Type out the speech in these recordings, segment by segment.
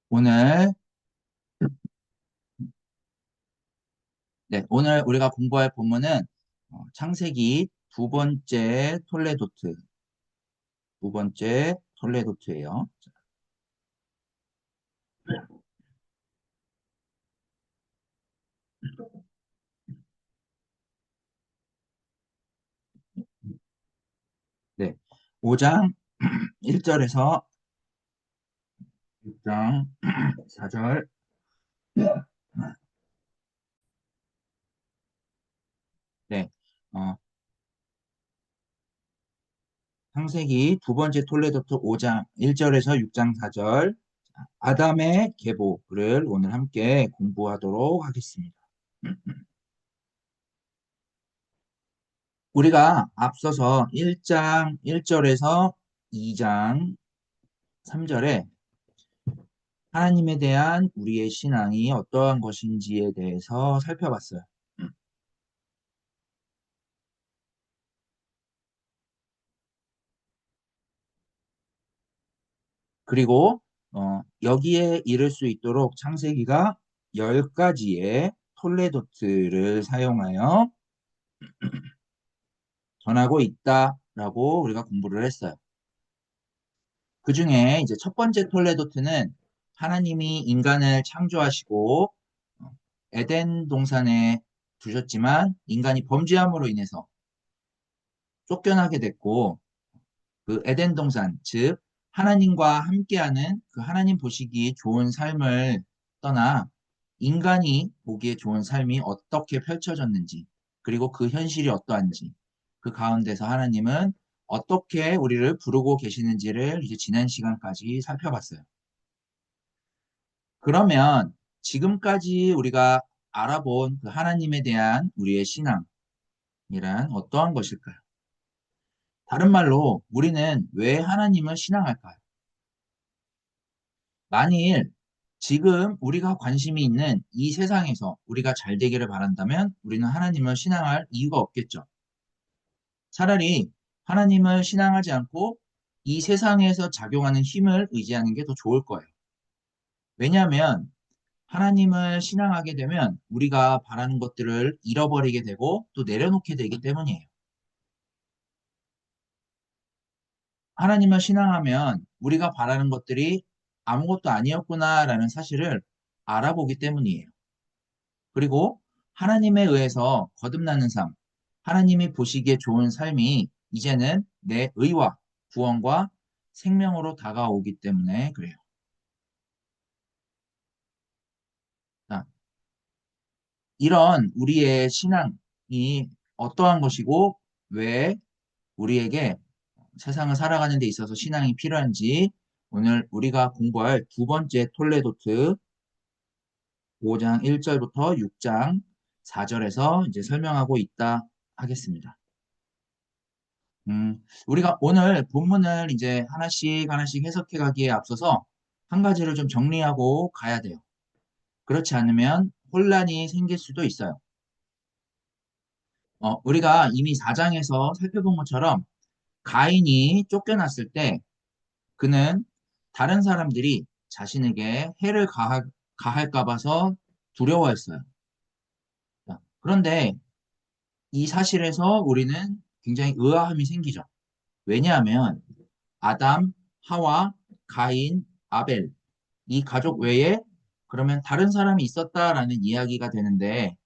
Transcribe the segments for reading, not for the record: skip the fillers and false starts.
오늘, 오늘 우리가 공부할 본문은 창세기 두 번째 톨레도트예요. 네, 5장 1절에서 6장 4절. 네, 어, 창세기 두 번째 톨레도트 5장 1절에서 6장 4절. 아담의 계보를 오늘 함께 공부하도록 하겠습니다. 우리가 앞서서 1장 1절에서 2장 3절에 하나님에 대한 우리의 신앙이 어떠한 것인지에 대해서 살펴봤어요. 음. 그리고 여기에 이를 수 있도록 창세기가 10가지의 톨레도트를 사용하여 전하고 있다라고 우리가 공부를 했어요. 그 중에 이제 첫 번째 톨레도트는 하나님이 인간을 창조하시고 어, 에덴 동산에 두셨지만 인간이 범죄함으로 인해서 쫓겨나게 됐고 그 에덴 동산, 즉 하나님과 함께하는 그 하나님 보시기 좋은 삶을 떠나 인간이 보기에 좋은 삶이 어떻게 펼쳐졌는지, 그리고 그 현실이 어떠한지, 그 가운데서 하나님은 어떻게 우리를 부르고 계시는지를 이제 지난 시간까지 살펴봤어요. 그러면 지금까지 우리가 알아본 그 하나님에 대한 우리의 신앙이란 어떠한 것일까요? 다른 말로 우리는 왜 하나님을 신앙할까요? 만일 지금 우리가 관심이 있는 이 세상에서 우리가 잘 되기를 바란다면 우리는 하나님을 신앙할 이유가 없겠죠. 차라리 하나님을 신앙하지 않고 이 세상에서 작용하는 힘을 의지하는 게 더 좋을 거예요. 왜냐하면 하나님을 신앙하게 되면 우리가 바라는 것들을 잃어버리게 되고 또 내려놓게 되기 때문이에요. 하나님을 신앙하면 우리가 바라는 것들이 아무것도 아니었구나라는 사실을 알아보기 때문이에요. 그리고 하나님에 의해서 거듭나는 삶, 하나님이 보시기에 좋은 삶이 이제는 내 의와 구원과 생명으로 다가오기 때문에 그래요. 자, 이런 우리의 신앙이 어떠한 것이고 왜 우리에게 세상을 살아가는 데 있어서 신앙이 필요한지 오늘 우리가 공부할 두 번째 톨레도트 5장 1절부터 6장 4절에서 이제 설명하고 있다 하겠습니다. 우리가 오늘 본문을 이제 하나씩 하나씩 해석해 가기에 앞서서 한 가지를 좀 정리하고 가야 돼요. 그렇지 않으면 혼란이 생길 수도 있어요. 우리가 이미 4장에서 살펴본 것처럼 가인이 쫓겨났을 때 그는 다른 사람들이 자신에게 해를 가할까 봐서 두려워했어요. 그런데 이 사실에서 우리는 굉장히 의아함이 생기죠. 왜냐하면 아담, 하와, 가인, 아벨 이 가족 외에 그러면 다른 사람이 있었다라는 이야기가 되는데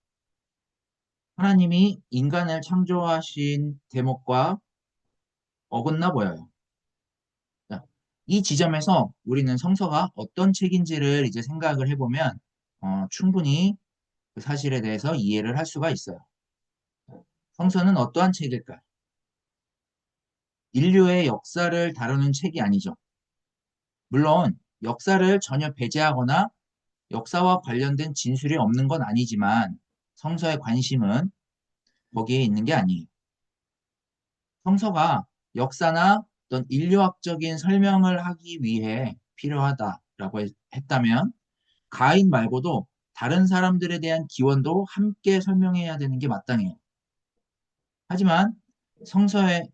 하나님이 인간을 창조하신 대목과 어긋나 보여요. 자, 이 지점에서 우리는 성서가 어떤 책인지를 이제 생각을 해보면 충분히 그 사실에 대해서 이해를 할 수가 있어요. 성서는 어떠한 책일까요? 인류의 역사를 다루는 책이 아니죠. 물론 역사를 전혀 배제하거나 역사와 관련된 진술이 없는 건 아니지만 성서의 관심은 거기에 있는 게 아니에요. 성서가 역사나 어떤 인류학적인 설명을 하기 위해 필요하다라고 했다면 가인 말고도 다른 사람들에 대한 기원도 함께 설명해야 되는 게 마땅해요. 하지만 성서의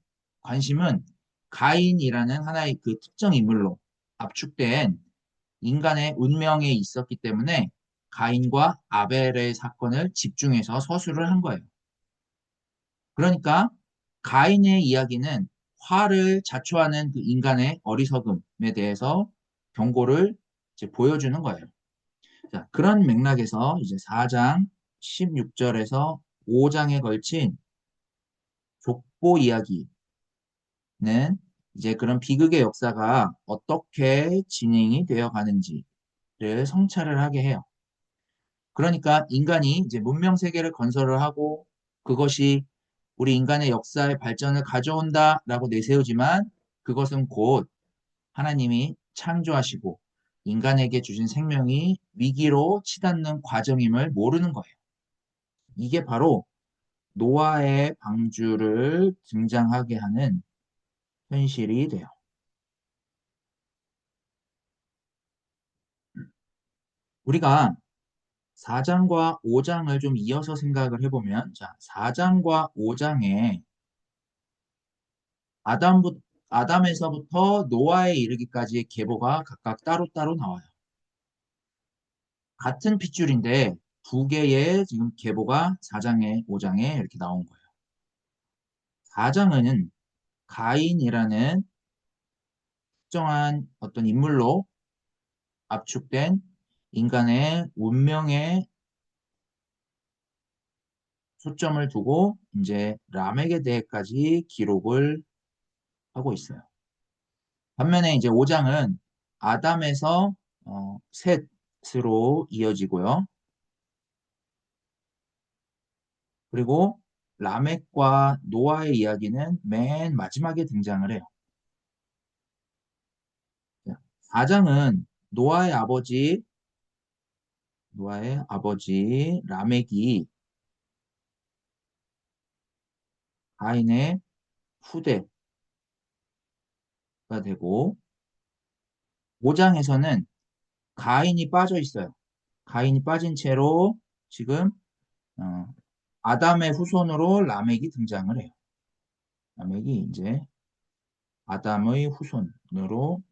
관심은 가인이라는 하나의 그 특정 인물로 압축된 인간의 운명에 있었기 때문에 가인과 아벨의 사건을 집중해서 서술을 한 거예요. 그러니까 가인의 이야기는 화를 자초하는 그 인간의 어리석음에 대해서 경고를 이제 보여주는 거예요. 자, 그런 맥락에서 이제 4장 16절에서 5장에 걸친 족보 이야기는 이제 그런 비극의 역사가 어떻게 진행이 되어 가는지를 성찰을 하게 해요. 그러니까 인간이 이제 문명 세계를 건설을 하고 그것이 우리 인간의 역사의 발전을 가져온다라고 내세우지만 그것은 곧 하나님이 창조하시고 인간에게 주신 생명이 위기로 치닫는 과정임을 모르는 거예요. 이게 바로 노아의 방주를 등장하게 하는 현실이 돼요. 우리가 4장과 5장을 좀 이어서 생각을 해보면, 자, 4장과 5장에 아담에서부터 노아에 이르기까지의 계보가 각각 따로따로 나와요. 같은 핏줄인데 두 개의 지금 계보가 4장에 5장에 이렇게 나온 거예요. 4장은 가인이라는 특정한 어떤 인물로 압축된 인간의 운명에 초점을 두고 이제 람에게 대해까지 기록을 하고 있어요. 반면에 이제 5장은 아담에서 셋으로 이어지고요. 그리고 라멕과 노아의 이야기는 맨 마지막에 등장을 해요. 4장은 노아의 아버지 라멕이 가인의 후대가 되고 5장에서는 가인이 빠져 있어요. 가인이 빠진 채로 지금 어, 아담의 후손으로 라멕이 등장을 해요. 라멕이 이제 아담의 후손으로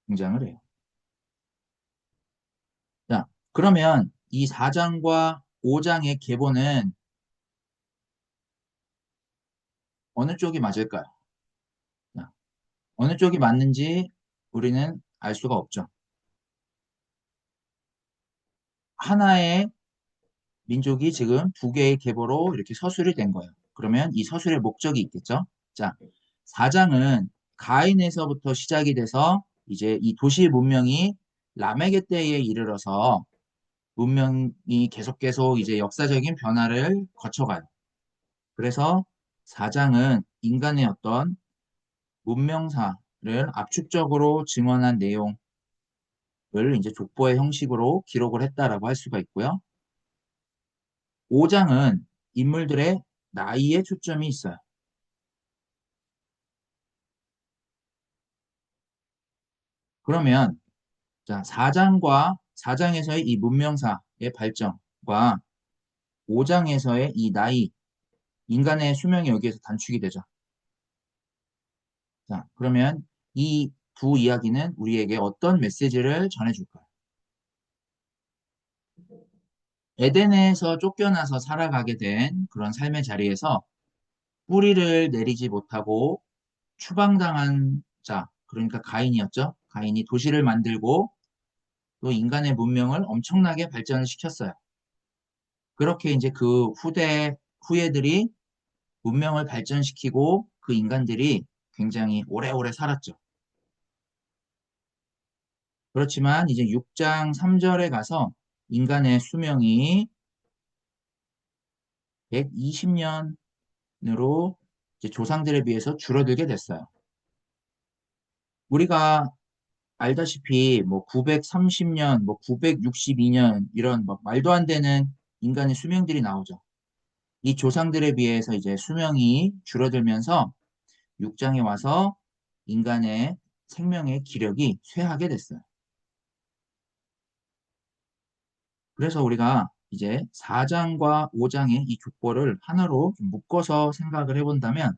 등장을 해요. 자, 그러면 이 4장과 5장의 계보는 어느 쪽이 맞을까요? 자, 어느 쪽이 맞는지 우리는 알 수가 없죠. 하나의 민족이 지금 두 개의 계보로 이렇게 서술이 된 거예요. 그러면 이 서술의 목적이 있겠죠. 자, 4장은 가인에서부터 시작이 돼서 이제 이 도시 문명이 라멕의 때에 이르러서 문명이 계속 이제 역사적인 변화를 거쳐가요. 그래서 4장은 인간의 어떤 문명사를 압축적으로 증언한 내용을 이제 족보의 형식으로 기록을 했다라고 할 수가 있고요. 5장은 인물들의 나이에 초점이 있어요. 그러면 자, 4장에서의 이 문명사의 발전과 5장에서의 이 나이, 인간의 수명이 여기에서 단축이 되죠. 자, 그러면 이 두 이야기는 우리에게 어떤 메시지를 전해줄까요? 에덴에서 쫓겨나서 살아가게 된 그런 삶의 자리에서 뿌리를 내리지 못하고 추방당한 자, 그러니까 가인이었죠. 가인이 도시를 만들고 또 인간의 문명을 엄청나게 발전을 시켰어요. 그렇게 이제 그 후예들이 문명을 발전시키고 그 인간들이 굉장히 오래오래 살았죠. 그렇지만 이제 6장 3절에 가서 인간의 수명이 120년으로 조상들에 비해서 줄어들게 됐어요. 우리가 알다시피 뭐 930년, 뭐 962년 이런 막 말도 안 되는 인간의 수명들이 나오죠. 이 조상들에 비해서 이제 수명이 줄어들면서 6장에 와서 인간의 생명의 기력이 쇠하게 됐어요. 그래서 우리가 이제 4장과 5장의 이 족보를 하나로 좀 묶어서 생각을 해본다면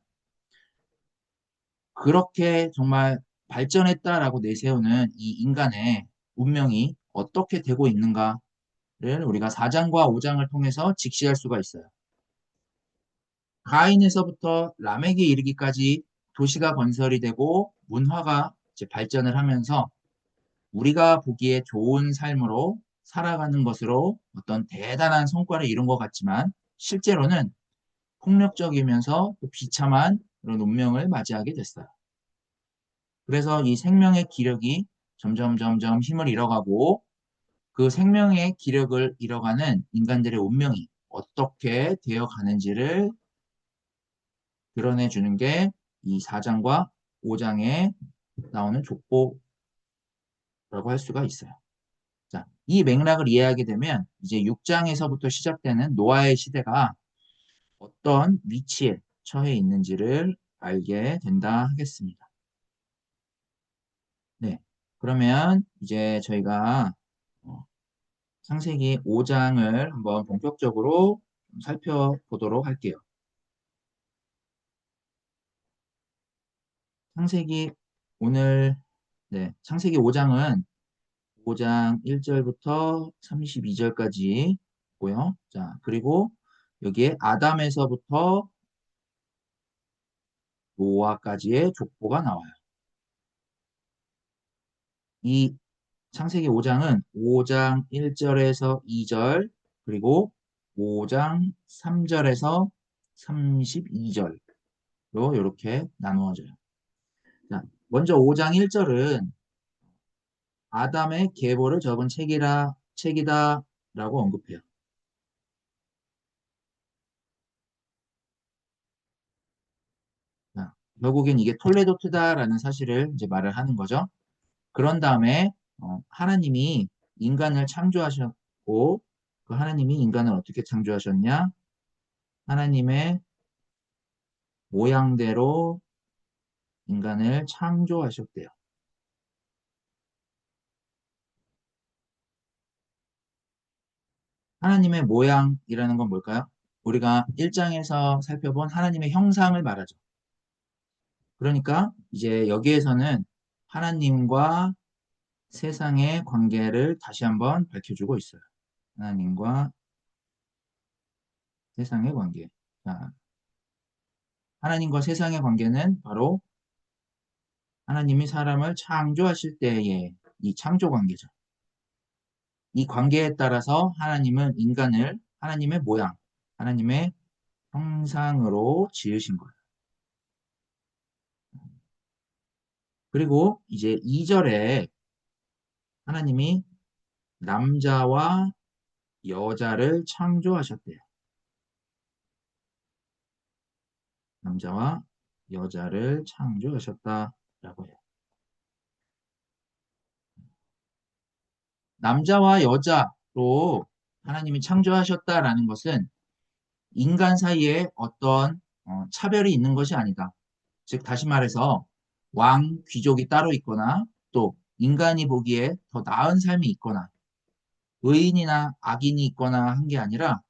그렇게 정말 발전했다라고 내세우는 이 인간의 운명이 어떻게 되고 있는가를 우리가 4장과 5장을 통해서 직시할 수가 있어요. 가인에서부터 라멕에 이르기까지 도시가 건설이 되고 문화가 이제 발전을 하면서 우리가 보기에 좋은 삶으로 살아가는 것으로 어떤 대단한 성과를 이룬 것 같지만 실제로는 폭력적이면서 또 비참한 그런 운명을 맞이하게 됐어요. 그래서 이 생명의 기력이 점점 힘을 잃어가고 그 생명의 기력을 잃어가는 인간들의 운명이 어떻게 되어 가는지를 드러내 주는 게 이 4장과 5장에 나오는 족보라고 할 수가 있어요. 자, 이 맥락을 이해하게 되면 이제 6장에서부터 시작되는 노아의 시대가 어떤 위치에 처해 있는지를 알게 된다 하겠습니다. 네. 그러면 이제 저희가 창세기 5장을 한번 본격적으로 살펴보도록 할게요. 창세기 오늘 창세기 5장은 5장 1절부터 32절까지 있고요. 자, 그리고 여기에 아담에서부터 노아까지의 족보가 나와요. 이 창세기 5장은 5장 1절에서 2절, 그리고 5장 3절에서 32절로 이렇게 나누어져요. 자, 먼저 5장 1절은 아담의 계보를 적은 책이다라고 언급해요. 자, 결국엔 이게 톨레도트다라는 사실을 이제 말을 하는 거죠. 그런 다음에 하나님이 인간을 창조하셨고 그 하나님이 인간을 어떻게 창조하셨냐? 하나님의 모양대로 인간을 창조하셨대요. 하나님의 모양이라는 건 뭘까요? 우리가 1장에서 살펴본 하나님의 형상을 말하죠. 그러니까 이제 여기에서는 하나님과 세상의 관계를 다시 한번 밝혀주고 있어요. 하나님과 세상의 관계. 자, 하나님과 세상의 관계는 바로 하나님이 사람을 창조하실 때의 이 창조 관계죠. 이 관계에 따라서 하나님은 인간을 하나님의 모양, 하나님의 형상으로 지으신 거예요. 그리고 이제 2절에 하나님이 남자와 여자를 창조하셨대요. 남자와 여자를 창조하셨다라고 해요. 남자와 여자로 하나님이 창조하셨다라는 것은 인간 사이에 어떤 차별이 있는 것이 아니다. 즉 다시 말해서 왕, 귀족이 따로 있거나 또 인간이 보기에 더 나은 삶이 있거나 의인이나 악인이 있거나 한 게 아니라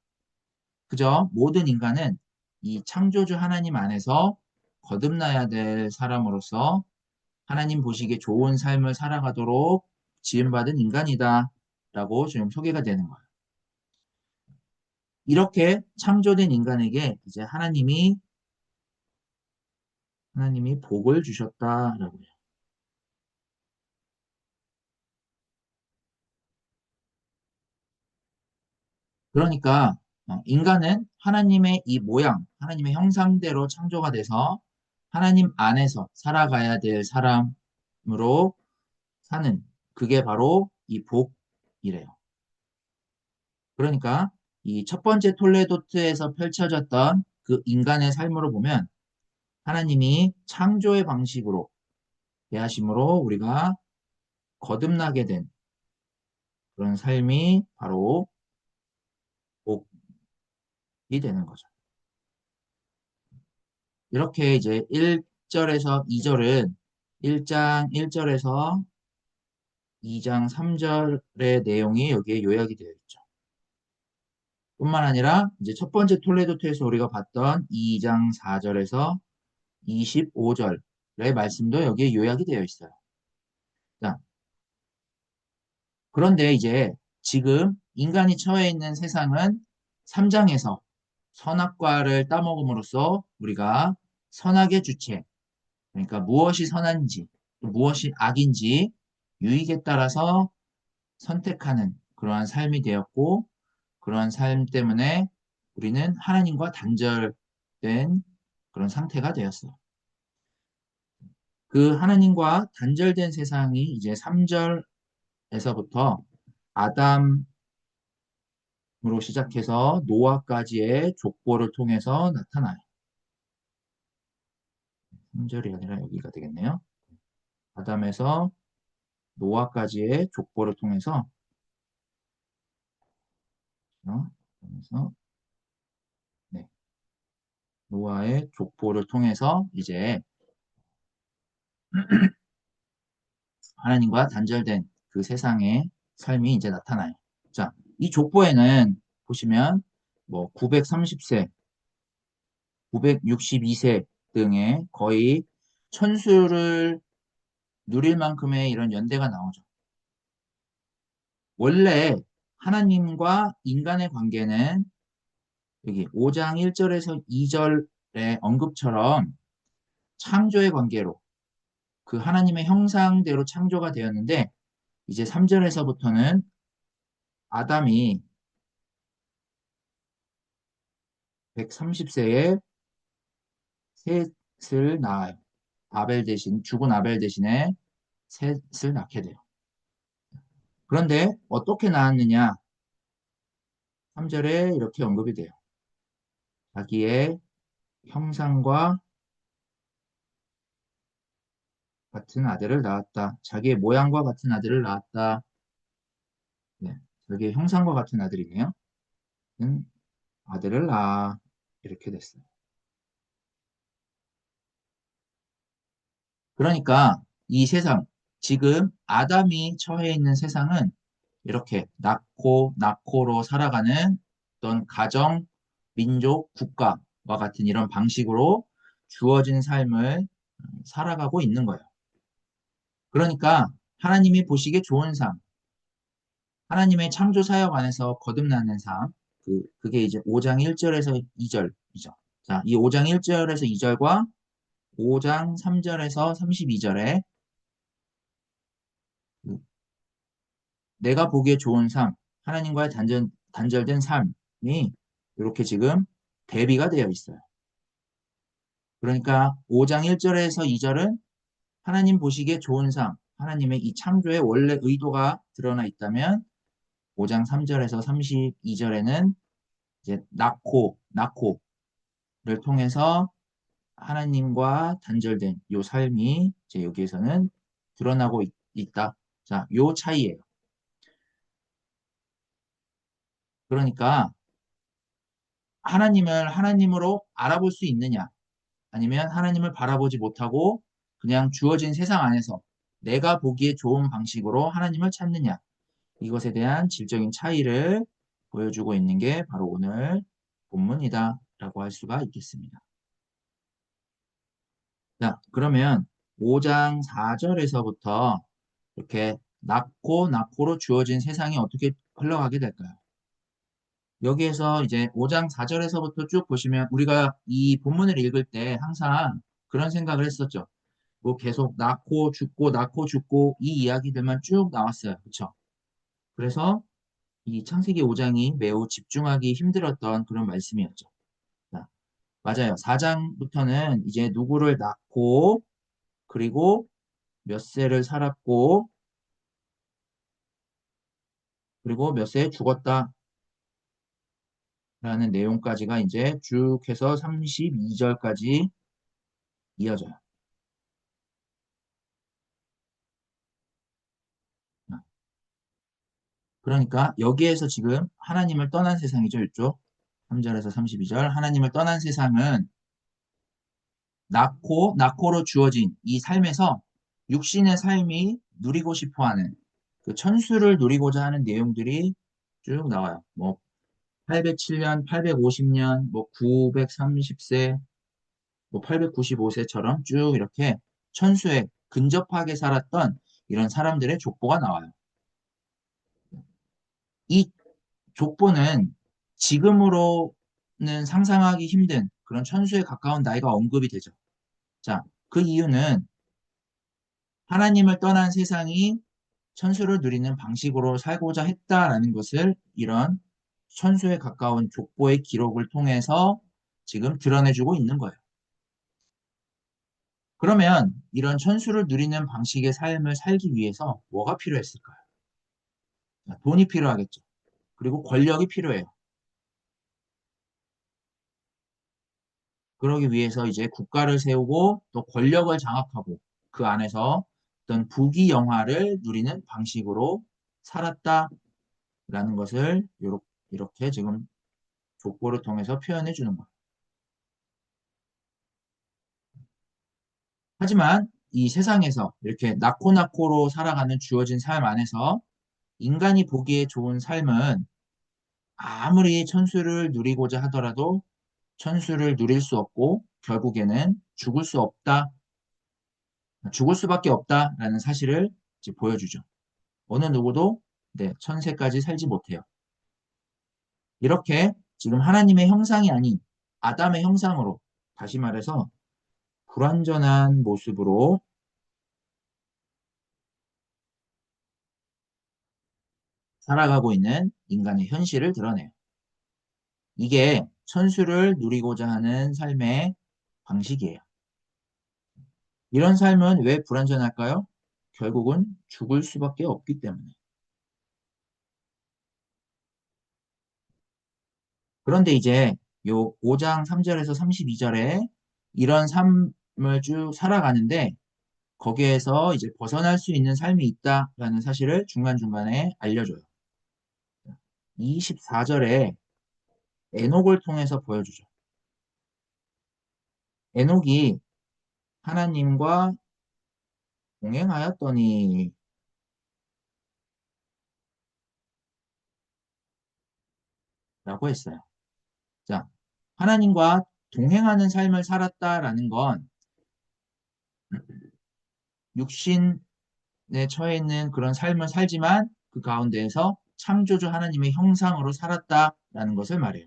그저 모든 인간은 이 창조주 하나님 안에서 거듭나야 될 사람으로서 하나님 보시기에 좋은 삶을 살아가도록 지음받은 인간이다 라고 지금 소개가 되는 거예요. 이렇게 창조된 인간에게 이제 하나님이 복을 주셨다라고 해요. 그러니까 인간은 하나님의 이 모양, 하나님의 형상대로 창조가 돼서 하나님 안에서 살아가야 될 사람으로 사는 그게 바로 이 복이래요. 그러니까 이 첫 번째 톨레도트에서 펼쳐졌던 그 인간의 삶으로 보면 하나님이 창조의 방식으로 대하심으로 우리가 거듭나게 된 그런 삶이 바로 복이 되는 거죠. 이렇게 이제 1절에서 2절은 1장 1절에서 2장 3절의 내용이 여기에 요약이 되어 있죠. 뿐만 아니라 이제 첫 번째 톨레도트에서 우리가 봤던 2장 4절에서 25절의 말씀도 여기에 요약이 되어 있어요. 자, 그런데 이제 지금 인간이 처해 있는 세상은 3장에서 선악과를 따먹음으로써 우리가 선악의 주체, 그러니까 무엇이 선한지, 또 무엇이 악인지 유익에 따라서 선택하는 그러한 삶이 되었고, 그러한 삶 때문에 우리는 하나님과 단절된 그런 상태가 되었어. 그 하나님과 단절된 세상이 이제 3절에서부터 아담으로 시작해서 노아까지의 족보를 통해서 나타나요. 3절이 아니라 여기가 되겠네요. 아담에서 노아까지의 족보를 통해서 그래서 네, 노아의 족보를 통해서 이제 하나님과 단절된 그 세상의 삶이 이제 나타나요. 자, 이 족보에는 보시면 뭐 930세, 962세 등의 거의 천수를 누릴 만큼의 이런 연대가 나오죠. 원래 하나님과 인간의 관계는 여기 5장 1절에서 2절의 언급처럼 창조의 관계로 그 하나님의 형상대로 창조가 되었는데 이제 3절에서부터는 아담이 130세에 셋을 낳아요. 죽은 아벨 대신에 셋을 낳게 돼요. 그런데 어떻게 낳았느냐? 3절에 이렇게 언급이 돼요. 자기의 형상과 같은 아들을 낳았다. 자기의 모양과 같은 아들을 낳았다. 네, 자기의 형상과 같은 아들이네요. 아들을 낳아. 이렇게 됐어요. 그러니까 이 세상, 지금 아담이 처해 있는 세상은 이렇게 낳고로 살아가는 어떤 가정, 민족, 국가와 같은 이런 방식으로 주어진 삶을 살아가고 있는 거예요. 그러니까 하나님이 보시기에 좋은 삶, 하나님의 창조 사역 안에서 거듭나는 삶, 그게 이제 5장 1절에서 2절이죠. 자, 이 5장 1절에서 2절과 5장 3절에서 32절에 내가 보기에 좋은 삶, 하나님과의 단절된 삶이 이렇게 지금 대비가 되어 있어요. 그러니까 5장 1절에서 2절은 하나님 보시기에 좋은 삶, 하나님의 이 창조의 원래 의도가 드러나 있다면 5장 3절에서 32절에는 이제 낳고를 통해서 하나님과 단절된 이 삶이 이제 여기에서는 드러나고 있다. 자, 요 차이예요. 그러니까 하나님을 하나님으로 알아볼 수 있느냐? 아니면 하나님을 바라보지 못하고 그냥 주어진 세상 안에서 내가 보기에 좋은 방식으로 하나님을 찾느냐? 이것에 대한 질적인 차이를 보여주고 있는 게 바로 오늘 본문이다라고 할 수가 있겠습니다. 자, 그러면 5장 4절에서부터 이렇게 낳고로 주어진 세상이 어떻게 흘러가게 될까요? 여기에서 이제 5장 4절에서부터 쭉 보시면 우리가 이 본문을 읽을 때 항상 그런 생각을 했었죠. 뭐 계속 낳고 죽고 이 이야기들만 쭉 나왔어요. 그렇죠? 그래서 이 창세기 5장이 매우 집중하기 힘들었던 그런 말씀이었죠. 자, 맞아요. 4장부터는 이제 누구를 낳고 그리고 몇 세를 살았고 그리고 몇 세에 죽었다라는 내용까지가 이제 쭉 해서 32절까지 이어져요. 그러니까 여기에서 지금 하나님을 떠난 세상이죠. 이쪽 3절에서 32절 하나님을 떠난 세상은 낳고로 주어진 이 삶에서 육신의 삶이 누리고 싶어하는 그 천수를 누리고자 하는 내용들이 쭉 나와요. 뭐 807년, 850년, 뭐 930세, 뭐 895세처럼 쭉 이렇게 천수에 근접하게 살았던 이런 사람들의 족보가 나와요. 이 족보는 지금으로는 상상하기 힘든 그런 천수에 가까운 나이가 언급이 되죠. 자, 그 이유는 하나님을 떠난 세상이 천수를 누리는 방식으로 살고자 했다라는 것을 이런 천수에 가까운 족보의 기록을 통해서 지금 드러내주고 있는 거예요. 그러면 이런 천수를 누리는 방식의 삶을 살기 위해서 뭐가 필요했을까요? 돈이 필요하겠죠. 그리고 권력이 필요해요. 그러기 위해서 이제 국가를 세우고 또 권력을 장악하고 그 안에서 어떤 부귀영화를 누리는 방식으로 살았다라는 것을 이렇게 지금 족보를 통해서 표현해 주는 거예요. 하지만 이 세상에서 이렇게 낙고낙고로 살아가는 주어진 삶 안에서 인간이 보기에 좋은 삶은 아무리 천수를 누리고자 하더라도 천수를 누릴 수 없고 결국에는 죽을 수밖에 없다라는 사실을 이제 보여주죠. 어느 누구도 네, 천세까지 살지 못해요. 이렇게 지금 하나님의 형상이 아닌 아담의 형상으로 다시 말해서 불완전한 모습으로 살아가고 있는 인간의 현실을 드러내요. 이게 천수를 누리고자 하는 삶의 방식이에요. 이런 삶은 왜 불완전할까요? 결국은 죽을 수밖에 없기 때문에. 그런데 이제 요 5장 3절에서 32절에 이런 삶을 쭉 살아가는데 거기에서 이제 벗어날 수 있는 삶이 있다라는 사실을 중간중간에 알려줘요. 24절에 에녹을 통해서 보여주죠. 에녹이 하나님과 동행하였더니 라고 했어요. 자, 하나님과 동행하는 삶을 살았다라는 건 육신에 처해 있는 그런 삶을 살지만 그 가운데에서 창조주 하나님의 형상으로 살았다라는 것을 말해요.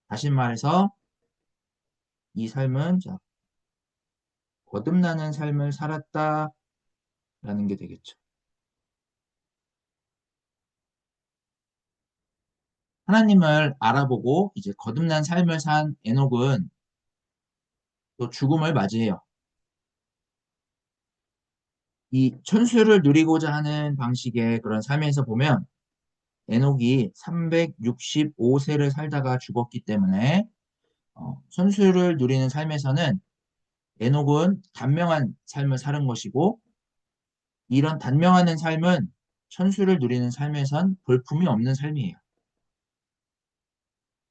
다시 말해서 이 삶은 자, 거듭나는 삶을 살았다라는 게 되겠죠. 하나님을 알아보고 이제 거듭난 삶을 산 에녹은 또 죽음을 맞이해요. 이 천수를 누리고자 하는 방식의 그런 삶에서 보면 에녹이 365세를 살다가 죽었기 때문에 천수를 누리는 삶에서는 에녹은 단명한 삶을 사는 것이고 이런 단명하는 삶은 천수를 누리는 삶에선 볼품이 없는 삶이에요.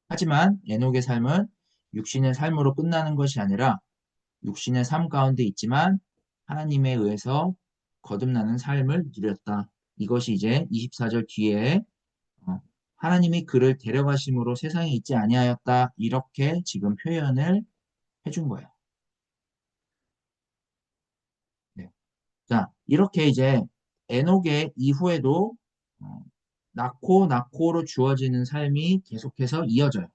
하지만 에녹의 삶은 육신의 삶으로 끝나는 것이 아니라 육신의 삶 가운데 있지만 하나님에 의해서 거듭나는 삶을 누렸다. 이것이 이제 24절 뒤에 어, 하나님이 그를 데려가심으로 세상에 있지 아니하였다. 이렇게 지금 표현을 해준 거예요. 네. 자, 이렇게 이제 에녹의 이후에도 어, 낳고로 주어지는 삶이 계속해서 이어져요.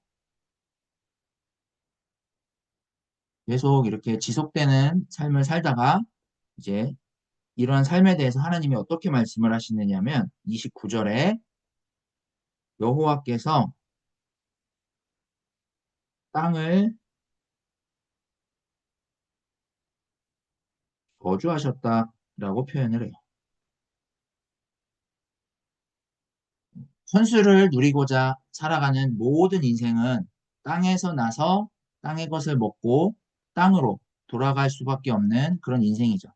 계속 이렇게 지속되는 삶을 살다가 이제 이러한 삶에 대해서 하나님이 어떻게 말씀을 하시느냐면 29절에 여호와께서 땅을 저주하셨다라고 표현을 해요. 현수를 누리고자 살아가는 모든 인생은 땅에서 나서 땅의 것을 먹고 땅으로 돌아갈 수밖에 없는 그런 인생이죠.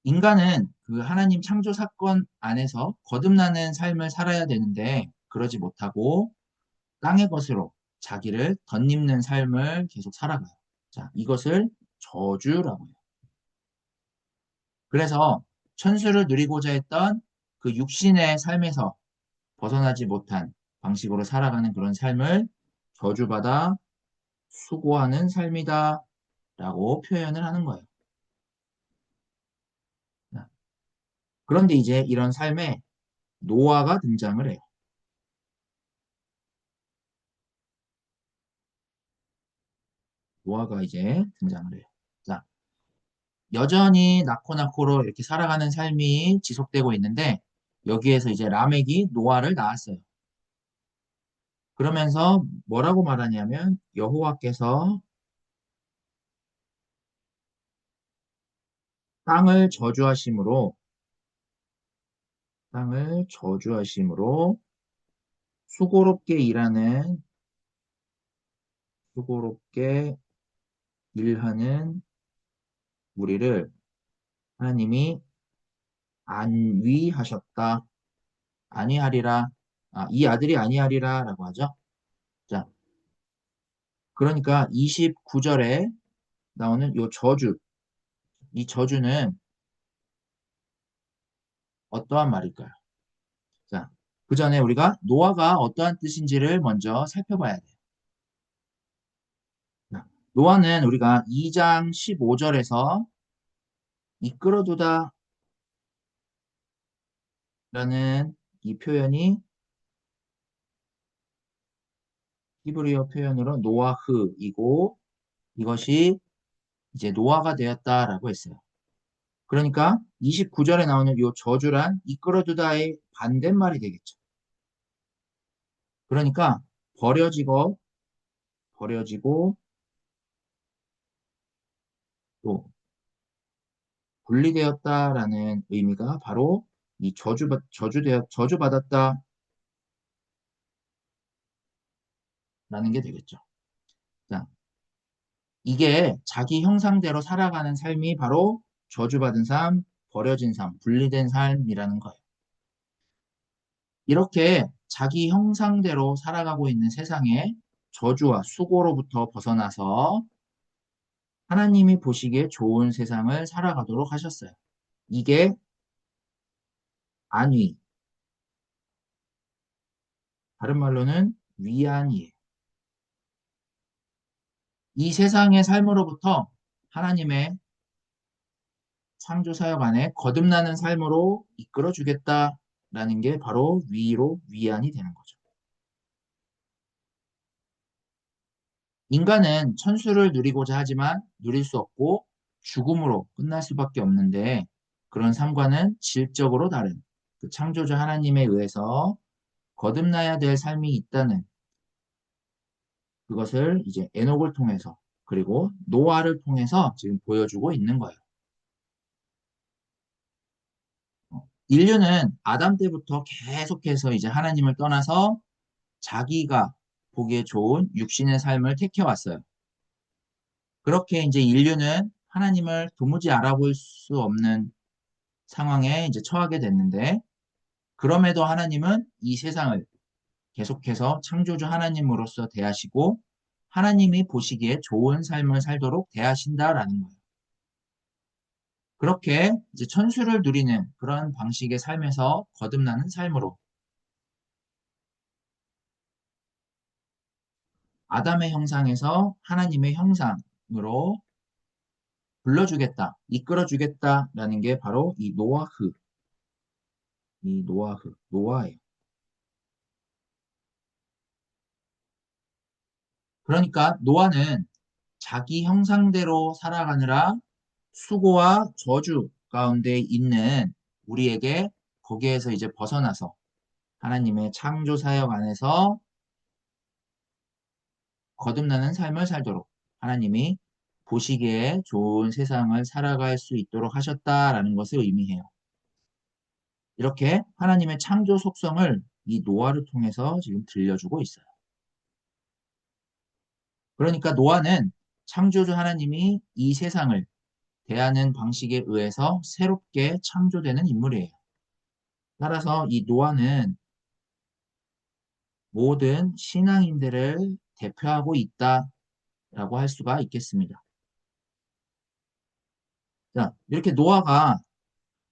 인간은 그 하나님 창조 사건 안에서 거듭나는 삶을 살아야 되는데 그러지 못하고 땅의 것으로 자기를 덧입는 삶을 계속 살아가요. 자, 이것을 저주라고 해요. 그래서 천수를 누리고자 했던 그 육신의 삶에서 벗어나지 못한 방식으로 살아가는 그런 삶을 저주받아 수고하는 삶이다 라고 표현을 하는 거예요. 그런데 이제 이런 삶에 노아가 등장을 해요. 노아가 이제 등장을 해요. 자, 여전히 낳고 이렇게 살아가는 삶이 지속되고 있는데 여기에서 이제 라멕이 노아를 낳았어요. 그러면서 뭐라고 말하냐면 여호와께서 땅을 저주하심으로 땅을 저주하심으로 수고롭게 일하는 수고롭게 일하는 우리를 하나님이 안위하셨다. 아니하리라. 이 아들이 아니하리라라고 하죠. 자, 그러니까 29절에 나오는 요 저주, 이 저주는 어떠한 말일까요? 자, 그 전에 우리가 노아가 어떠한 뜻인지를 먼저 살펴봐야 돼요. 자, 노아는 우리가 2장 15절에서 이끌어두다라는 이 표현이 히브리어 표현으로 노아흐이고 이것이 이제 노아가 되었다라고 했어요. 그러니까 29절에 나오는 이 저주란 이끌어두다의 반대말이 되겠죠. 그러니까 버려지고 버려지고 또 분리되었다라는 의미가 바로 이 저주받았다라는 게 되겠죠. 자, 이게 자기 형상대로 살아가는 삶이 바로 저주받은 삶, 버려진 삶, 분리된 삶이라는 거예요. 이렇게 자기 형상대로 살아가고 있는 세상에 저주와 수고로부터 벗어나서 하나님이 보시기에 좋은 세상을 살아가도록 하셨어요. 이게 안위, 다른 말로는 위안이에요. 이 세상의 삶으로부터 하나님의 창조 사역 안에 거듭나는 삶으로 이끌어 주겠다라는 게 바로 위로 위안이 되는 거죠. 인간은 천수를 누리고자 하지만 누릴 수 없고 죽음으로 끝날 수밖에 없는데 그런 삶과는 질적으로 다른 그 창조주 하나님에 의해서 거듭나야 될 삶이 있다는 그것을 이제 에녹을 통해서 그리고 노아를 통해서 지금 보여주고 있는 거예요. 인류는 아담 때부터 계속해서 이제 하나님을 떠나서 자기가 보기에 좋은 육신의 삶을 택해왔어요. 그렇게 이제 인류는 하나님을 도무지 알아볼 수 없는 상황에 이제 처하게 됐는데, 그럼에도 하나님은 이 세상을 계속해서 창조주 하나님으로서 대하시고, 하나님이 보시기에 좋은 삶을 살도록 대하신다라는 거예요. 그렇게 이제 천수를 누리는 그런 방식의 삶에서 거듭나는 삶으로 아담의 형상에서 하나님의 형상으로 불러주겠다, 이끌어주겠다라는 게 바로 노아예요. 그러니까 노아는 자기 형상대로 살아가느라 수고와 저주 가운데 있는 우리에게 거기에서 이제 벗어나서 하나님의 창조 사역 안에서 거듭나는 삶을 살도록 하나님이 보시기에 좋은 세상을 살아갈 수 있도록 하셨다라는 것을 의미해요. 이렇게 하나님의 창조 속성을 이 노아를 통해서 지금 들려주고 있어요. 그러니까 노아는 창조주 하나님이 이 세상을 대하는 방식에 의해서 새롭게 창조되는 인물이에요. 따라서 이 노아는 모든 신앙인들을 대표하고 있다라고 할 수가 있겠습니다. 자, 이렇게 노아가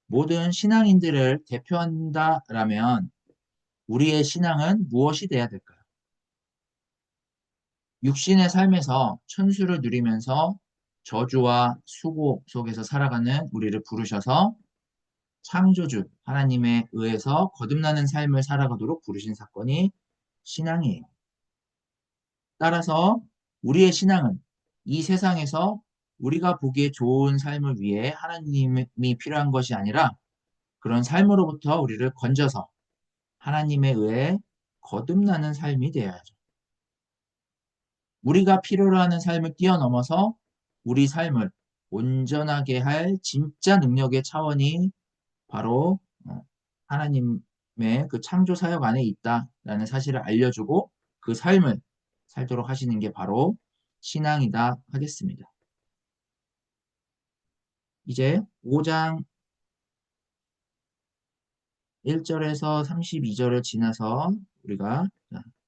모든 신앙인들을 대표한다라면 우리의 신앙은 무엇이 돼야 될까요? 육신의 삶에서 천수를 누리면서 저주와 수고 속에서 살아가는 우리를 부르셔서 창조주 하나님에 의해서 거듭나는 삶을 살아가도록 부르신 사건이 신앙이에요. 따라서 우리의 신앙은 이 세상에서 우리가 보기에 좋은 삶을 위해 하나님이 필요한 것이 아니라 그런 삶으로부터 우리를 건져서 하나님에 의해 거듭나는 삶이 되어야죠. 우리가 필요로 하는 삶을 뛰어넘어서 우리 삶을 온전하게 할 진짜 능력의 차원이 바로 하나님의 그 창조 사역 안에 있다라는 사실을 알려주고 그 삶을 살도록 하시는 게 바로 신앙이다 하겠습니다. 이제 5장 1절에서 32절을 지나서 우리가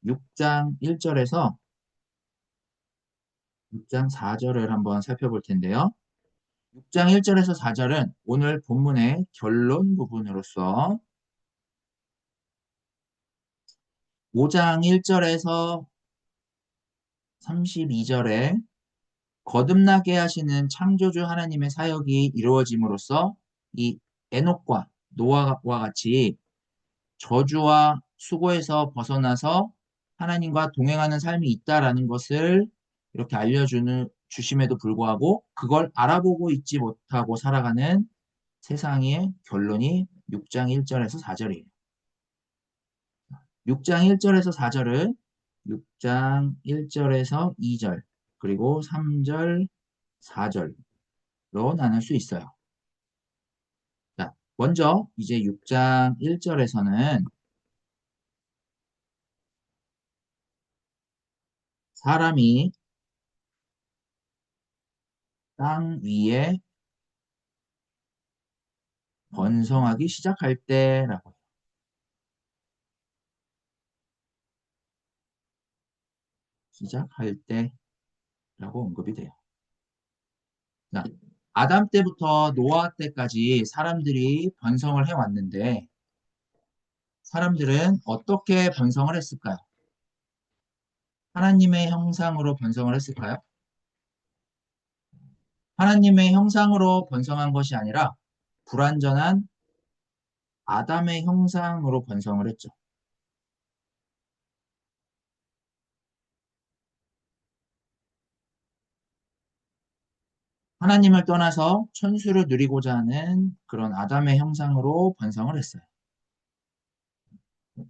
6장 1절에서 6장 4절을 한번 살펴볼 텐데요. 6장 1절에서 4절은 오늘 본문의 결론 부분으로서 5장 1절에서 32절에 거듭나게 하시는 창조주 하나님의 사역이 이루어짐으로써 이 에녹과 노아와 같이 저주와 수고에서 벗어나서 하나님과 동행하는 삶이 있다라는 것을 이렇게 주심에도 불구하고 그걸 알아보고 있지 못하고 살아가는 세상의 결론이 6장 1절에서 4절이에요. 6장 1절에서 4절은 6장 1절에서 2절, 그리고 3절, 4절로 나눌 수 있어요. 자, 먼저 이제 6장 1절에서는 사람이 땅 위에 번성하기 시작할 때라고 해요. 시작할 때라고 언급이 돼요. 자, 아담 때부터 노아 때까지 사람들이 번성을 해왔는데 사람들은 어떻게 번성을 했을까요? 하나님의 형상으로 번성을 했을까요? 하나님의 형상으로 번성한 것이 아니라 불완전한 아담의 형상으로 번성을 했죠. 하나님을 떠나서 천수를 누리고자 하는 그런 아담의 형상으로 번성을 했어요.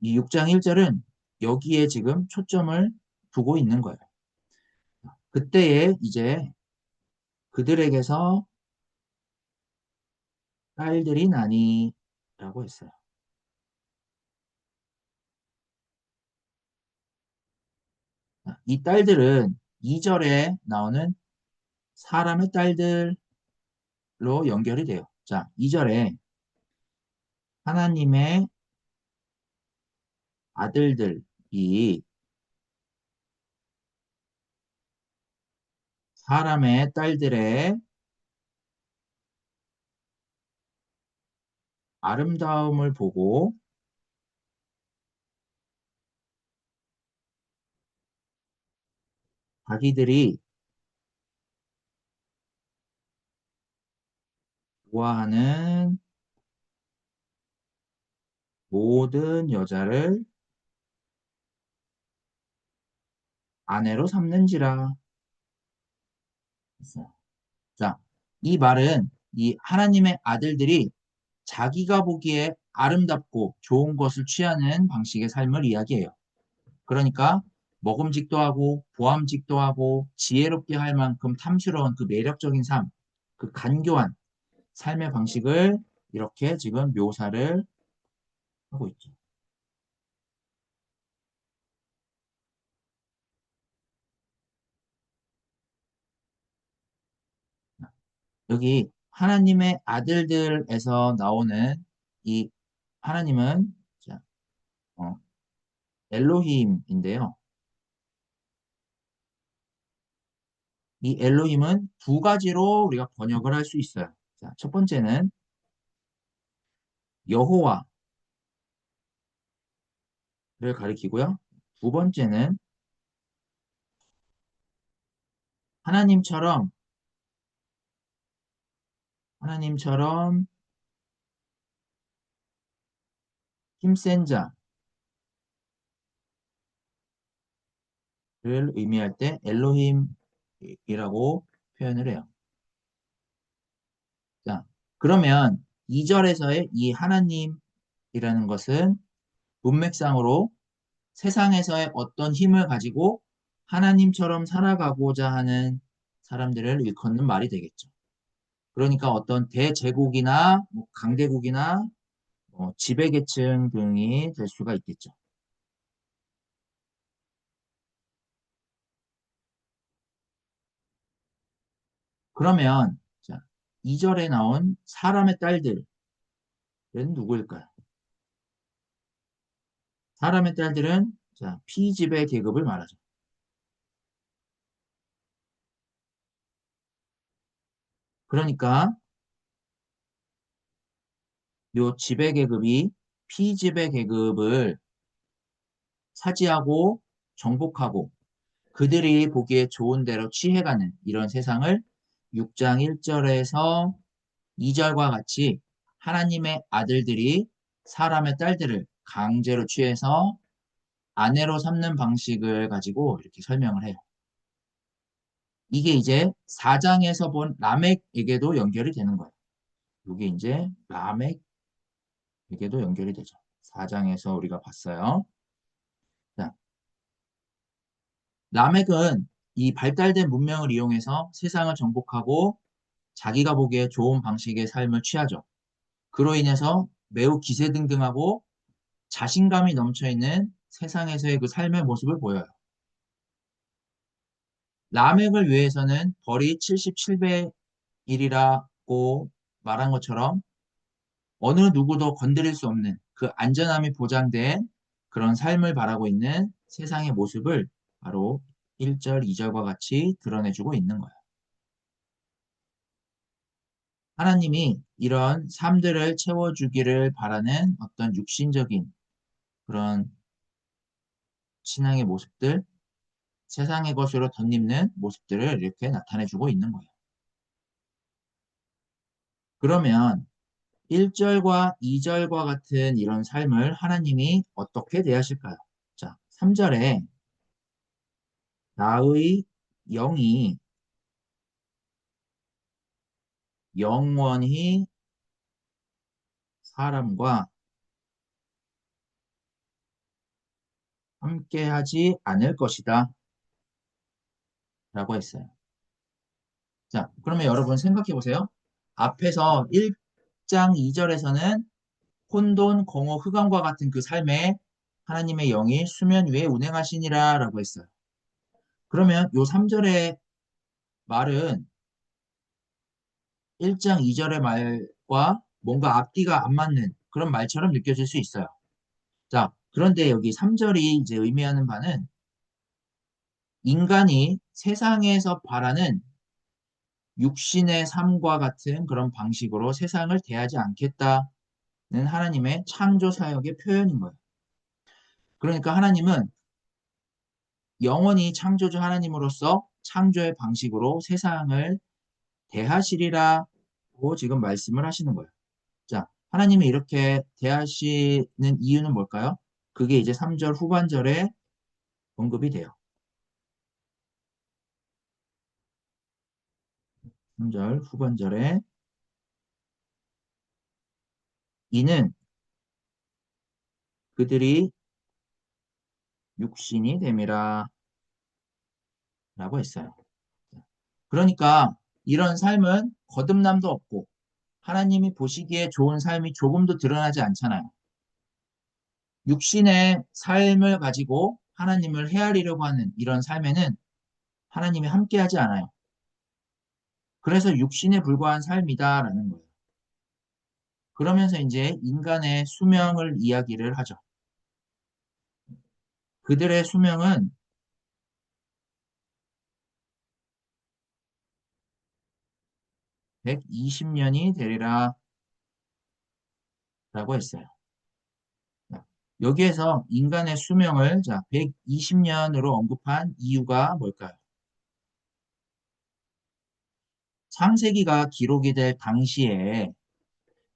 이 6장 1절은 여기에 지금 초점을 두고 있는 거예요. 그때에 이제 그들에게서 딸들이 나니라고 했어요. 이 딸들은 2절에 나오는 사람의 딸들로 연결이 돼요. 자, 2절에 하나님의 아들들이 사람의 딸들의 아름다움을 보고 자기들이 좋아하는 모든 여자를 아내로 삼는지라 했어요. 자, 이 말은 이 하나님의 아들들이 자기가 보기에 아름답고 좋은 것을 취하는 방식의 삶을 이야기해요. 그러니까 먹음직도 하고 보암직도 하고 지혜롭게 할 만큼 탐스러운 그 매력적인 삶, 그 간교한 삶의 방식을 이렇게 지금 묘사를 하고 있죠. 여기 하나님의 아들들에서 나오는 이 하나님은 자, 어, 엘로힘인데요. 이 엘로힘은 두 가지로 우리가 번역을 할 수 있어요. 자, 첫 번째는 여호와를 가리키고요. 두 번째는 하나님처럼 하나님처럼 힘센 자를 의미할 때 엘로힘이라고 표현을 해요. 자, 그러면 2절에서의 이 하나님이라는 것은 문맥상으로 세상에서의 어떤 힘을 가지고 하나님처럼 살아가고자 하는 사람들을 일컫는 말이 되겠죠. 그러니까 어떤 대제국이나 뭐 강대국이나 지배계층 등이 될 수가 있겠죠. 그러면 자, 2절에 나온 사람의 딸들은 누구일까요? 사람의 딸들은 자, 피지배 계급을 말하죠. 그러니까 요 지배 계급이 피지배 계급을 차지하고 정복하고 그들이 보기에 좋은 대로 취해가는 이런 세상을 6장 1절에서 2절과 같이 하나님의 아들들이 사람의 딸들을 강제로 취해서 아내로 삼는 방식을 가지고 이렇게 설명을 해요. 이게 이제 4장에서 본 라멕에게도 연결이 되는 거예요. 이게 이제 라멕에게도 연결이 되죠. 4장에서 우리가 봤어요. 자, 라멕은 이 발달된 문명을 이용해서 세상을 정복하고 자기가 보기에 좋은 방식의 삶을 취하죠. 그로 인해서 매우 기세등등하고 자신감이 넘쳐 있는 세상에서의 그 삶의 모습을 보여요. 라멕을 위해서는 벌이 77배일이라고 말한 것처럼 어느 누구도 건드릴 수 없는 그 안전함이 보장된 그런 삶을 바라고 있는 세상의 모습을 바로 1절, 2절과 같이 드러내주고 있는 거예요. 하나님이 이런 삶들을 채워주기를 바라는 어떤 육신적인 그런 신앙의 모습들, 세상의 것으로 덧입는 모습들을 이렇게 나타내주고 있는 거예요. 그러면 1절과 2절과 같은 이런 삶을 하나님이 어떻게 대하실까요? 자, 3절에 나의 영이 영원히 사람과 함께하지 않을 것이다 라고 했어요. 자, 그러면 여러분 생각해 보세요. 앞에서 1장 2절에서는 혼돈, 공허, 흑암과 같은 그 삶에 하나님의 영이 수면 위에 운행하시니라 라고 했어요. 그러면 요 3절의 말은 1장 2절의 말과 뭔가 앞뒤가 안 맞는 그런 말처럼 느껴질 수 있어요. 자, 그런데 여기 3절이 이제 의미하는 바는 인간이 세상에서 바라는 육신의 삶과 같은 그런 방식으로 세상을 대하지 않겠다는 하나님의 창조 사역의 표현인 거예요. 그러니까 하나님은 영원히 창조주 하나님으로서 창조의 방식으로 세상을 대하시리라고 지금 말씀을 하시는 거예요. 자, 하나님이 이렇게 대하시는 이유는 뭘까요? 그게 이제 3절 후반절에 언급이 돼요. 3절 후반절에 이는 그들이 육신이 됨이라 라고 했어요. 그러니까 이런 삶은 거듭남도 없고 하나님이 보시기에 좋은 삶이 조금도 드러나지 않잖아요. 육신의 삶을 가지고 하나님을 헤아리려고 하는 이런 삶에는 하나님이 함께하지 않아요. 그래서 육신에 불과한 삶이다라는 거예요. 그러면서 이제 인간의 수명을 이야기를 하죠. 그들의 수명은 120년이 되리라 라고 했어요. 여기에서 인간의 수명을 자, 120년으로 언급한 이유가 뭘까요? 창세기가 기록이 될 당시에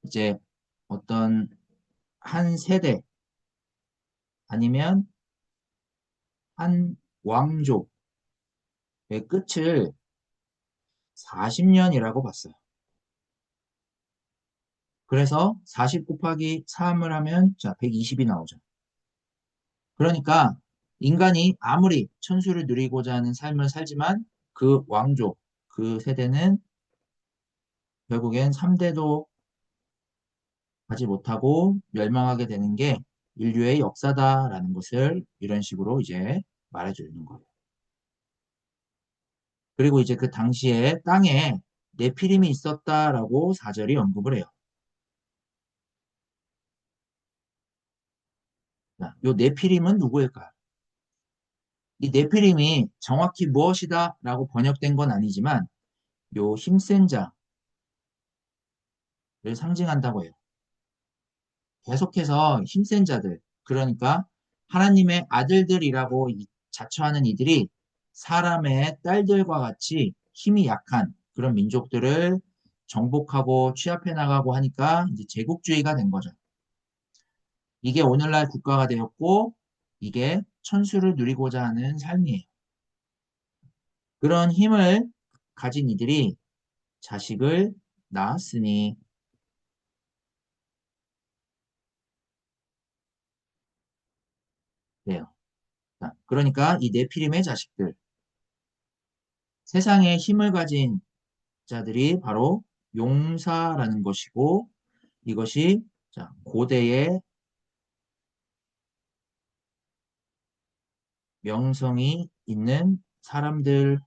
이제 어떤 한 세대, 아니면 한 왕족의 끝을 40년이라고 봤어요. 그래서 40 곱하기 3을 하면 자 120이 나오죠. 그러니까 인간이 아무리 천수를 누리고자 하는 삶을 살지만 그 왕족, 그 세대는 결국엔 3대도 가지 못하고 멸망하게 되는 게 인류의 역사다라는 것을 이런 식으로 이제 말해주는 거예요. 그리고 이제 그 당시에 땅에 네피림이 있었다라고 4절이 언급을 해요. 자, 요 네피림은 누구일까요? 이 네피림이 정확히 무엇이다라고 번역된 건 아니지만 요 힘센 자를 상징한다고 해요. 계속해서 힘센 자들, 그러니까 하나님의 아들들이라고 자처하는 이들이 사람의 딸들과 같이 힘이 약한 그런 민족들을 정복하고 취합해 나가고 하니까 이제 제국주의가 된 거죠. 이게 오늘날 국가가 되었고 이게 천수를 누리고자 하는 삶이에요. 그런 힘을 가진 이들이 자식을 낳았으니 돼요. 그러니까 이 네피림의 자식들, 세상에 힘을 가진 자들이 바로 용사라는 것이고 이것이 자, 고대의 명성이 있는 사람들이었다라는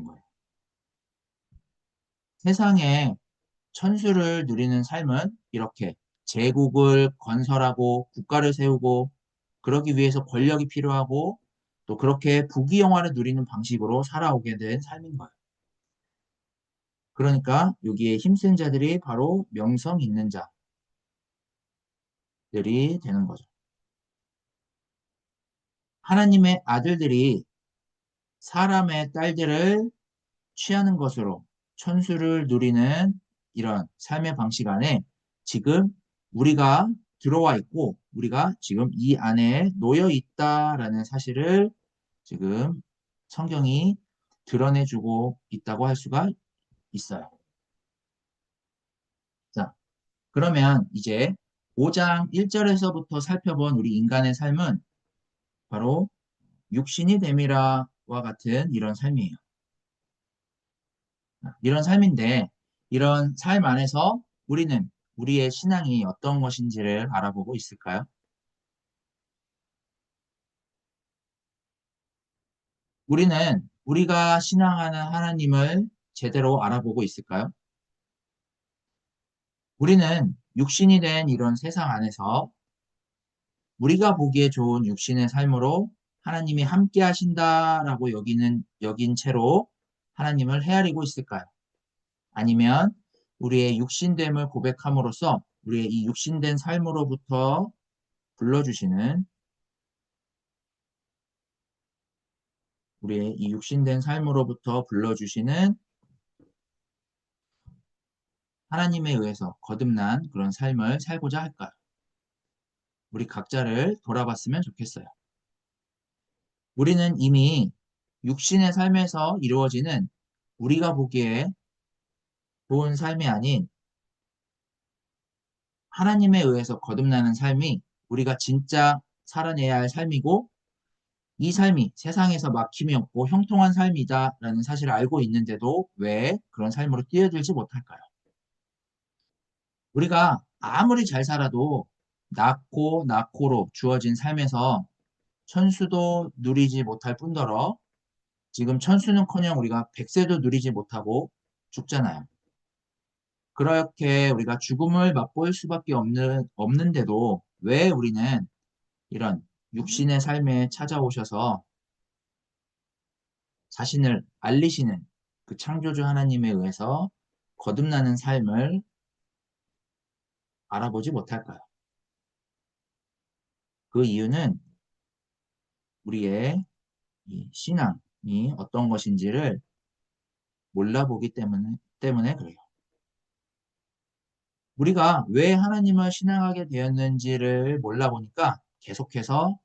거예요. 세상에 천수를 누리는 삶은 이렇게 제국을 건설하고 국가를 세우고 그러기 위해서 권력이 필요하고 또 그렇게 부귀영화를 누리는 방식으로 살아오게 된 삶인 거예요. 그러니까 여기에 힘센 자들이 바로 명성 있는 자들이 되는 거죠. 하나님의 아들들이 사람의 딸들을 취하는 것으로 천수를 누리는 이런 삶의 방식 안에 지금 우리가 들어와 있고 우리가 지금 이 안에 놓여 있다라는 사실을 지금 성경이 드러내주고 있다고 할 수가 있어요. 자, 그러면 이제 5장 1절에서부터 살펴본 우리 인간의 삶은 바로 육신이 됨이라와 같은 이런 삶이에요. 이런 삶인데 이런 삶 안에서 우리는 우리의 신앙이 어떤 것인지를 알아보고 있을까요? 우리는 우리가 신앙하는 하나님을 제대로 알아보고 있을까요? 우리는 육신이 된 이런 세상 안에서 우리가 보기에 좋은 육신의 삶으로 하나님이 함께 하신다라고 여긴 채로 하나님을 헤아리고 있을까요? 아니면 우리의 육신됨을 고백함으로써 우리의 이 육신된 삶으로부터 불러주시는 우리의 이 육신된 삶으로부터 불러주시는 하나님에 의해서 거듭난 그런 삶을 살고자 할까요? 우리 각자를 돌아봤으면 좋겠어요. 우리는 이미 육신의 삶에서 이루어지는 우리가 보기에 좋은 삶이 아닌 하나님에 의해서 거듭나는 삶이 우리가 진짜 살아내야 할 삶이고 이 삶이 세상에서 막힘이 없고 형통한 삶이다라는 사실을 알고 있는데도 왜 그런 삶으로 뛰어들지 못할까요? 우리가 아무리 잘 살아도 낳고로 주어진 삶에서 천수도 누리지 못할 뿐더러 지금 천수는커녕 우리가 백세도 누리지 못하고 죽잖아요. 그렇게 우리가 죽음을 맛볼 수밖에 없는데도 왜 우리는 이런 육신의 삶에 찾아오셔서 자신을 알리시는 그 창조주 하나님에 의해서 거듭나는 삶을 알아보지 못할까요? 그 이유는 우리의 이 신앙이 어떤 것인지를 몰라보기 때문에 그래요. 우리가 왜 하나님을 신앙하게 되었는지를 몰라 보니까 계속해서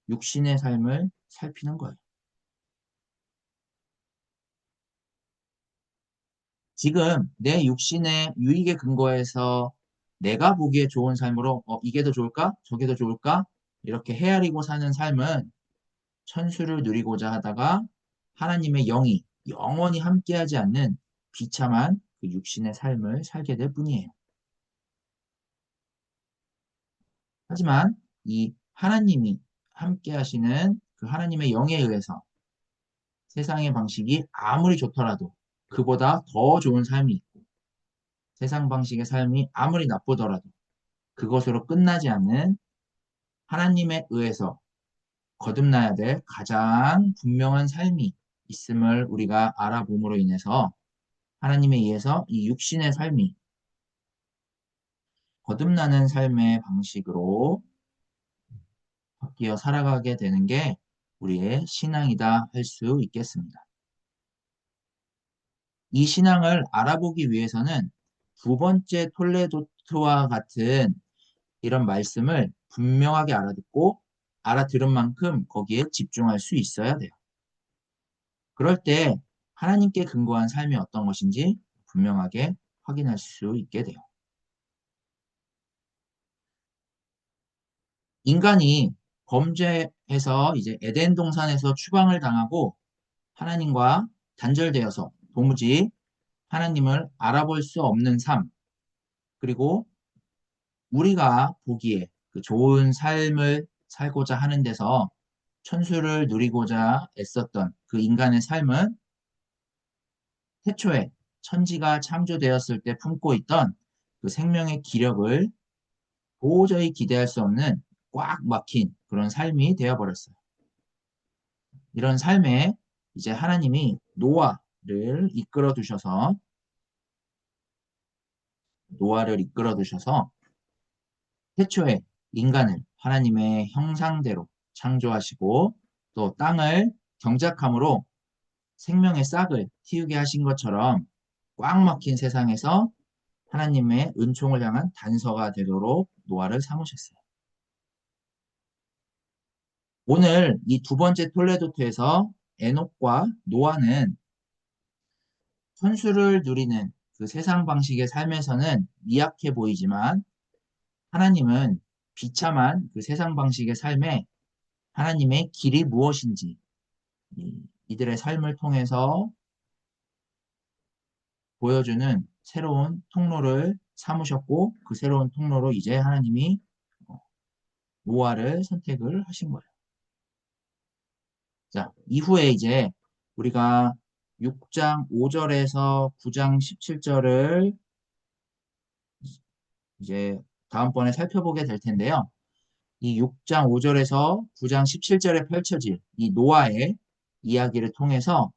육신의 삶을 살피는 거예요. 지금 내 육신의 유익에 근거해서 내가 보기에 좋은 삶으로 이게 더 좋을까? 저게 더 좋을까? 이렇게 헤아리고 사는 삶은 천수를 누리고자 하다가 하나님의 영이 영원히 함께하지 않는 비참한 그 육신의 삶을 살게 될 뿐이에요. 하지만 이 하나님이 함께하시는 그 하나님의 영에 의해서 세상의 방식이 아무리 좋더라도 그보다 더 좋은 삶이 있고 세상 방식의 삶이 아무리 나쁘더라도 그것으로 끝나지 않는 하나님에 의해서 거듭나야 될 가장 분명한 삶이 있음을 우리가 알아봄으로 인해서 하나님에 의해서 이 육신의 삶이 거듭나는 삶의 방식으로 바뀌어 살아가게 되는 게 우리의 신앙이다 할 수 있겠습니다. 이 신앙을 알아보기 위해서는 두 번째 톨레도트와 같은 이런 말씀을 분명하게 알아듣고 알아들은 만큼 거기에 집중할 수 있어야 돼요. 그럴 때 하나님께 근거한 삶이 어떤 것인지 분명하게 확인할 수 있게 돼요. 인간이 범죄해서 이제 에덴 동산에서 추방을 당하고 하나님과 단절되어서 도무지 하나님을 알아볼 수 없는 삶, 그리고 우리가 보기에 그 좋은 삶을 살고자 하는 데서 천수를 누리고자 애썼던 그 인간의 삶은 태초에 천지가 창조되었을 때 품고 있던 그 생명의 기력을 도저히 기대할 수 없는 꽉 막힌 그런 삶이 되어버렸어요. 이런 삶에 이제 하나님이 노아를 이끌어 두셔서 태초에 인간을 하나님의 형상대로 창조하시고 또 땅을 경작함으로 생명의 싹을 틔우게 하신 것처럼 꽉 막힌 세상에서 하나님의 은총을 향한 단서가 되도록 노아를 삼으셨어요. 오늘 이 두 번째 톨레도트에서 에녹과 노아는 천수를 누리는 그 세상 방식의 삶에서는 미약해 보이지만 하나님은 비참한 그 세상 방식의 삶에 하나님의 길이 무엇인지 이들의 삶을 통해서 보여주는 새로운 통로를 삼으셨고 그 새로운 통로로 이제 하나님이 노아를 선택을 하신 거예요. 자, 이후에 이제 우리가 6장 5절에서 9장 17절을 이제 다음번에 살펴보게 될 텐데요. 이 6장 5절에서 9장 17절에 펼쳐질 이 노아의 이야기를 통해서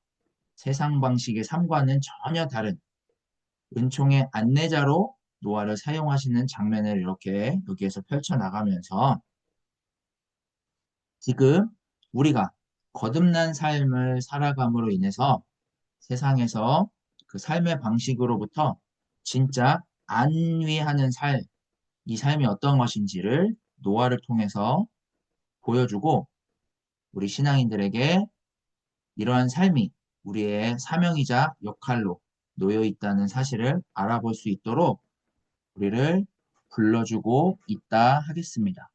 세상 방식의 삶과는 전혀 다른 은총의 안내자로 노아를 사용하시는 장면을 이렇게 여기에서 펼쳐나가면서 지금 우리가 거듭난 삶을 살아감으로 인해서 세상에서 그 삶의 방식으로부터 진짜 안위하는 삶, 이 삶이 어떤 것인지를 노아를 통해서 보여주고 우리 신앙인들에게 이러한 삶이 우리의 사명이자 역할로 놓여 있다는 사실을 알아볼 수 있도록 우리를 불러주고 있다 하겠습니다.